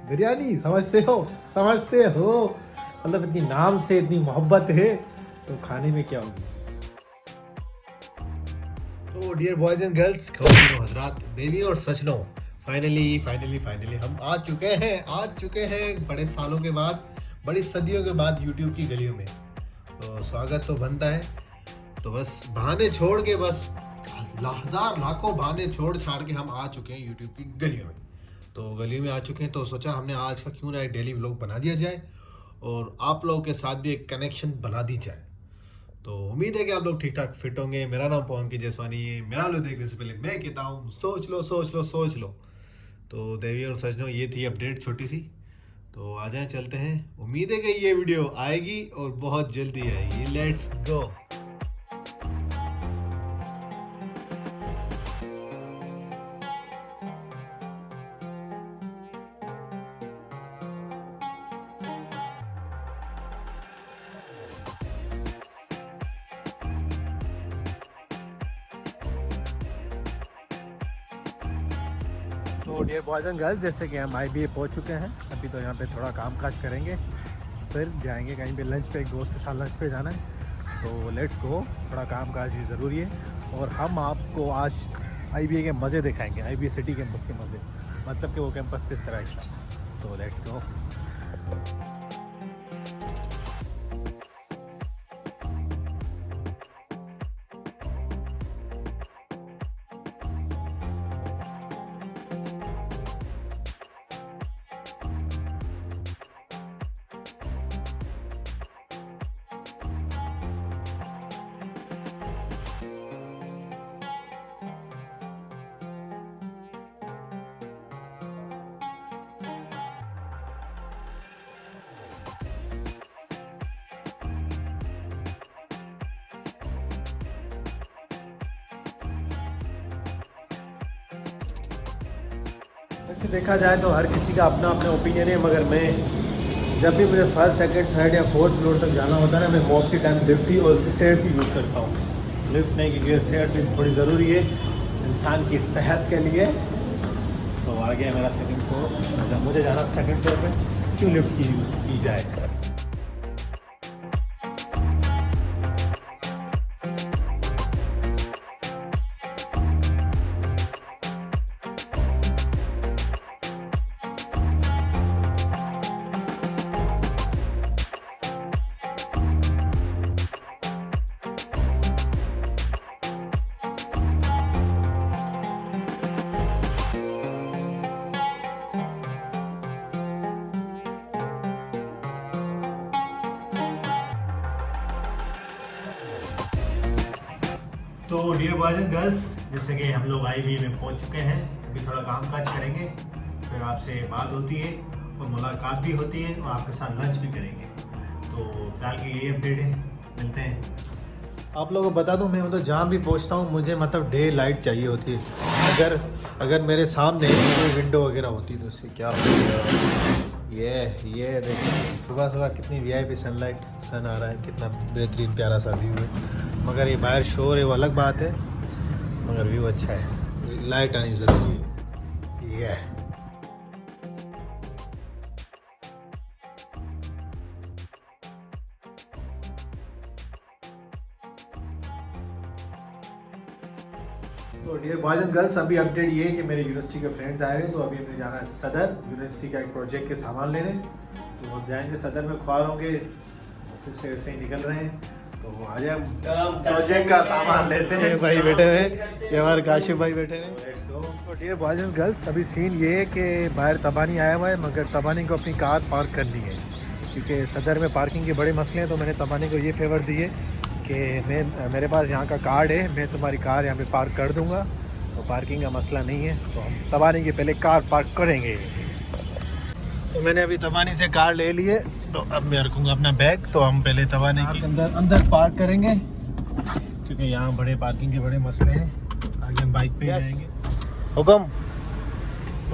बिरयानी समझते हो मतलब इतनी नाम से इतनी मोहब्बत है तो खाने में क्या होगी। तो डियर बॉयज एंड गर्ल्स, खवातीन हजरात, बेबी और सजनों, फाइनली हम आ चुके हैं बड़े सालों के बाद, बड़ी सदियों के बाद यूट्यूब की गलियों में। तो स्वागत तो बनता है, तो बस बहाने छोड़ के, बस हजार लाखों बहाने छोड़ छाड़ के हम आ चुके हैं यूट्यूब की गलियों में। तो गलियों में आ चुके हैं तो सोचा हमने आज का क्यों ना एक डेली व्लॉग बना दिया जाए और आप लोगों के साथ भी एक कनेक्शन बना दी जाए। तो उम्मीद है कि आप लोग ठीक ठाक फिट होंगे। मेरा नाम पवन की जसवानी है। मेरा व्लॉग देखने से पहले मैं कहता हूँ सोच लो। तो देवी और सजनों, ये थी अपडेट छोटी सी। तो आ जाए, चलते हैं। उम्मीद है कि ये वीडियो आएगी और बहुत जल्दी आएगी। Let's go. तो डियर बॉयज एंड गर्ल्स, जैसे कि हम IBA पहुंच चुके हैं। अभी तो यहाँ पे थोड़ा काम काज करेंगे, फिर जाएंगे कहीं पे लंच पे। एक दोस्त के साथ लंच पे जाना है, तो लेट्स गो। थोड़ा काम काज भी ज़रूरी है और हम आपको आज IBA के मज़े दिखाएंगे, IBA सिटी कैंपस के मज़े, मतलब कि वो कैंपस किस तरह का। तो लेट्स गो। वैसे देखा जाए तो हर किसी का अपना अपना ओपिनियन है, मगर मैं जब भी मुझे फर्स्ट सेकंड थर्ड या फोर्थ फ्लोर तक जाना होता है ना, मैं मोस्ट ऑफ टाइम लिफ्ट ही और स्टेयर्स ही यूज़ करता हूँ। लिफ्ट नहीं, क्योंकि स्टेयर्स भी थोड़ी ज़रूरी है इंसान की सेहत के लिए। तो आ गया मेरा सेकंड फ्लोर। जब मुझे जाना सेकंड फ्लोर पे, क्यों लिफ्ट की यूज़ की जाए। तो डियर बॉयज एंड गर्ल्स, जैसे कि हम लोग IBA में पहुंच चुके हैं। अभी थोड़ा काम काज करेंगे, फिर आपसे बात होती है और मुलाकात भी होती है और आपके साथ लंच भी करेंगे। तो फिलहाल की यही अपडेट है, मिलते हैं। आप लोगों को बता दूं, मैं मतलब जहाँ भी पहुँचता हूँ मुझे मतलब डे लाइट चाहिए होती है। अगर मेरे सामने कोई विंडो वगैरह होती तो उससे क्या होता। ये देखो, सुबह सुबह कितनी VIP सनलाइट, सन आ रहा है, कितना बेहतरीन प्यारा सा व्यू है। मगर ये बाहर शोर है वो अलग बात है, मगर व्यू अच्छा है। लाइट आनी ज़रूरी है। ये तो डियर बॉयज एंड गर्ल्स, अभी अपडेट ये है कि मेरे यूनिवर्सिटी के फ्रेंड्स आए हैं। तो अभी हमें जाना है सदर, यूनिवर्सिटी का एक प्रोजेक्ट के सामान लेने। तो हम जाएंगे सदर में, ख्वार होंगे, ऑफिस से ऐसे ही निकल रहे हैं। तो आ जाए, प्रोजेक्ट का सामान लेते हैं। भाई बैठे हुए, ये हमारे काशिफ भाई बैठे हुए। तो डियर बॉयज एंड गर्ल्स, अभी सीन ये है कि बाहर तबानी आया हुआ है, मगर तबानी को अपनी कार पार्क करनी है, क्योंकि सदर में पार्किंग के बड़े मसले हैं। तो मैंने तबानी को ये फेवर दी है कि मेरे पास यहाँ का कार्ड है, मैं तुम्हारी कार यहाँ पे पार्क कर दूँगा, तो पार्किंग का मसला नहीं है। तो हम तबानी के पहले कार पार्क करेंगे। तो मैंने अभी तबानी से कार ले ली है, तो अब मैं रखूँगा अपना बैग। तो हम पहले तबानी के अंदर पार्क करेंगे, क्योंकि यहाँ बड़े पार्किंग के बड़े मसले हैं। आगे हम बाइक पे जाएंगे। हुक्म।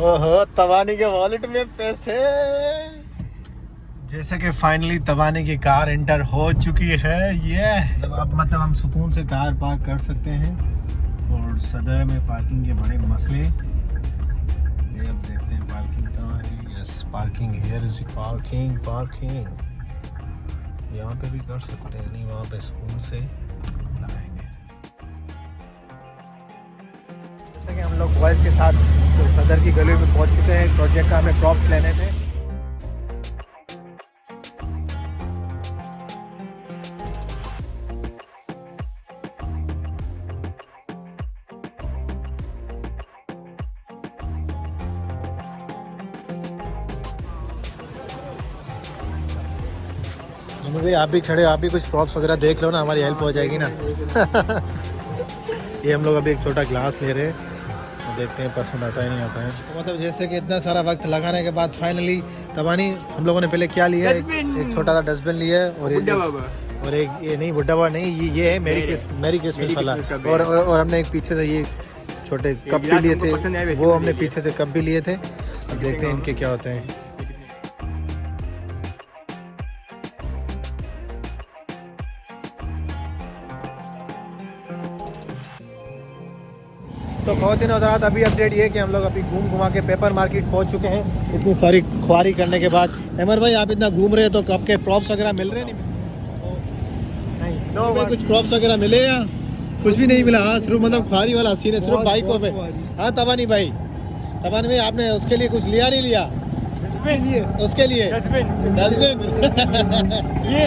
ओहो, तबानी के वॉलेट में पैसे। जैसे कि फाइनली तबानी की कार एंटर हो चुकी है। ये अब मतलब हम सुकून से कार पार्क कर सकते हैं। और सदर में पार्किंग के बड़े मसले, ये अब देखते हैं पार्किंग कहाँ है। Yes parking, here is parking. यहाँ पे भी कर सकते हैं, नहीं वहाँ पे स्कूल से लाएंगे। जैसे कि हम लोग बॉयज़ के साथ तो सदर की गली में पहुँच चुके हैं। प्रोजेक्ट का हमें प्रॉप्स लेने थे। भाई आप भी खड़े, आप भी कुछ प्रॉप्स वगैरह देख लो ना, हमारी हेल्प हो जाएगी ना। ये हम लोग अभी एक छोटा ग्लास ले रहे हैं, तो देखते हैं पसंद आता है नहीं आता है। तो मतलब जैसे कि इतना सारा वक्त लगाने के बाद फाइनली तबानी हम लोगों ने पहले क्या लिया है, एक छोटा सा डस्टबिन लिया है और एक ये नहीं बुड्ढा बाबा नहीं, ये है मेरी किस्मत वाला। और हमने एक पीछे से ये छोटे कप भी लिए थे, वो हमने पीछे से कप भी लिए थे। अब देखते हैं इनके क्या होते हैं। तो बहुत दिन हज़रात अभी अपडेट ये कि हम लोग अभी घुमा के पेपर मार्केट पहुंच चुके हैं। इतनी सारी ख्वारी करने के बाद। अमर भाई आप इतना घूम रहे हो तो कब के प्रॉप्स वगैरह मिल रहे नहीं? कुछ प्रॉप्स वगैरह मिले या कुछ भी नहीं मिला? हाँ सिर्फ मतलब ख्वारी वाला सीन है, सिर्फ बाइकों पे। हाँ तबानी भाई आपने उसके लिए कुछ लिया नहीं लिया? उसके लिए डस्टबिन ये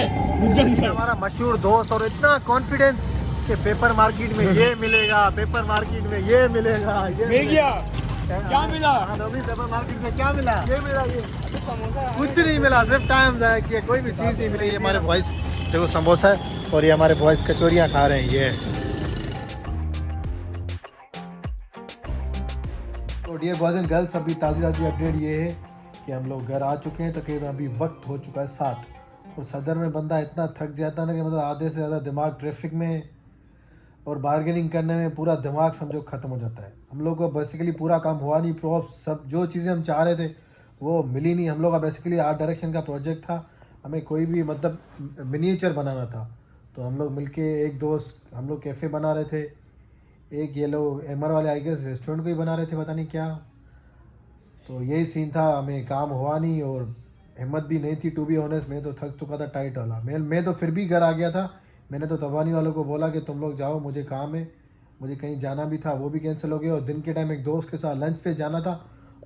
हमारा मशहूर दोस्त और इतना कॉन्फिडेंस कि पेपर मार्केट में ये मिलेगा, पेपर मार्केट में ये मिलेगा, ये मिल गया। क्या मिला? पेपर मार्केट में क्या मिला? ये मिला, ये कुछ नहीं मिला, सिर्फ टाइम जाया किया, कोई भी चीज़ नहीं मिली। ये हमारे बॉयज़ देखो समोसा है और ये हमारे बॉयज़ कचौरियाँ खा रहे हैं। ये तो डियर बॉयज़ एंड गर्ल्स, अभी ताज़ी अपडेट ये है कि हम लोग घर आ चुके हैं। तकरीबन अभी वक्त हो चुका है 7 और सदर में बंदा इतना थक जाता है ना कि मतलब आधे से ज़्यादा दिमाग ट्रैफिक में और बार्गेनिंग करने में पूरा दिमाग समझो ख़त्म हो जाता है। हम लोग को बेसिकली पूरा काम हुआ नहीं, प्रॉप्स सब जो चीज़ें हम चाह रहे थे वो मिली नहीं। हम लोग का बेसिकली आर्ट डायरेक्शन का प्रोजेक्ट था, हमें कोई भी मतलब मिनिएचर बनाना था। तो हम लोग मिलके एक दोस्त हम लोग कैफ़े बना रहे थे, एक ये लोग एमआर वाले आई गेस रेस्टोरेंट को ही बना रहे थे, पता नहीं क्या। तो यही सीन था, हमें काम हुआ नहीं और हिम्मत भी नहीं थी। टू बी ऑनेस्ट मैं तो थक चुका था टाइट वाला। मैं तो फिर भी घर आ गया था। मैंने तो तबानी वालों को बोला कि तुम लोग जाओ, मुझे काम है, मुझे कहीं जाना भी था, वो भी कैंसिल हो गया। और दिन के टाइम एक दोस्त के साथ लंच पे जाना था,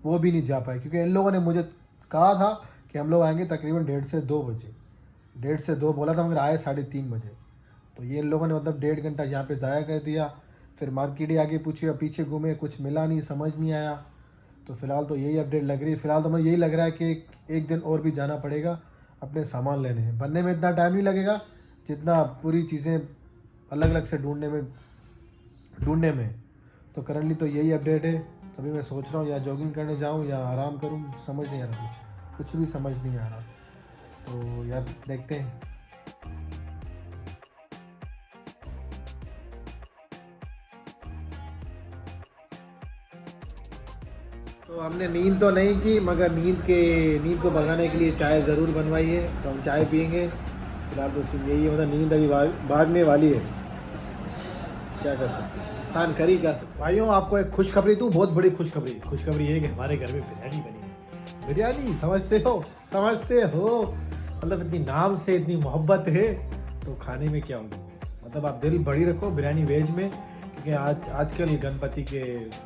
वो भी नहीं जा पाए क्योंकि इन लोगों ने मुझे कहा था कि हम लोग आएंगे तकरीबन 1:30 से 2 बजे। 1:30 से 2 बोला था मगर आए 3:30 बजे। तो ये इन लोगों ने मतलब 1.5 घंटा यहाँ पर ज़ाया कर दिया। फिर मार्केट ही आगे पूछे, पीछे घूमे, कुछ मिला नहीं, समझ नहीं आया। तो फ़िलहाल तो यही अपडेट लग रही है। फ़िलहाल तो मुझे यही लग रहा है कि एक दिन और भी जाना पड़ेगा अपने सामान लेने हैं। बनने में इतना टाइम नहीं लगेगा जितना पूरी चीज़ें अलग अलग से ढूंढने में। तो करंटली तो यही अपडेट है। तभी मैं सोच रहा हूँ या जॉगिंग करने जाऊँ या आराम करूँ, समझ नहीं आ रहा, कुछ भी समझ नहीं आ रहा। तो यार देखते हैं। तो हमने नींद तो नहीं की मगर नींद को भगाने के लिए चाय ज़रूर बनवाई है, तो हम चाय पियेंगे। फिलहाल तो सिर्फ यही है, मतलब नींद अभी भागने वाली है, क्या कर सकते हैं, इंसान कर ही क्या सकते। भाइयों आपको एक खुशखबरी दूँ, बहुत बड़ी खुशखबरी ये है कि हमारे घर में बिरयानी बनी है। बिरयानी समझते हो मतलब इतनी नाम से इतनी मोहब्बत है तो खाने में क्या होगी। मतलब आप दिल बड़ी रखो बिरयानी वेज में, क्योंकि आजकल ये गणपति के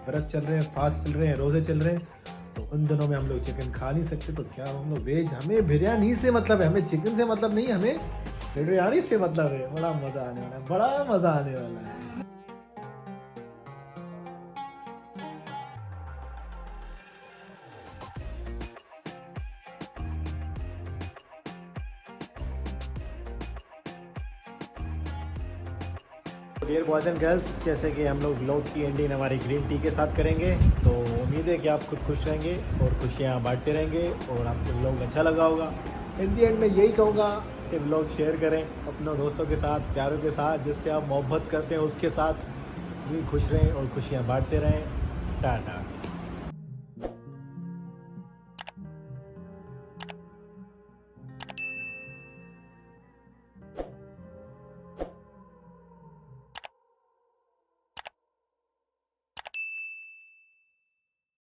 व्रत चल रहे हैं, फास्ट चल रहे हैं, रोज़े चल रहे हैं, तो उन दिनों में हम लोग चिकन खा नहीं सकते। तो क्या हम लोग वेज, हमें बिरयानी से मतलब है, हमें चिकन से मतलब नहीं, हमें बिरयानी से मतलब है। बड़ा मज़ा आने वाला है। डियर बॉयज़ एंड गर्ल्स, जैसे कि हम लोग व्लॉग की एंडिंग हमारी ग्रीन टी के साथ करेंगे, तो उम्मीद है कि आप खुद खुश रहेंगे और खुशियाँ बांटते रहेंगे और आपको व्लॉग अच्छा लगा होगा। इन दी एंड में यही कहूँगा कि व्लॉग शेयर करें अपने दोस्तों के साथ, प्यारों के साथ, जिससे आप मोहब्बत करते हैं उसके साथ भी खुश रहें और खुशियाँ बांटते रहें। टाटा।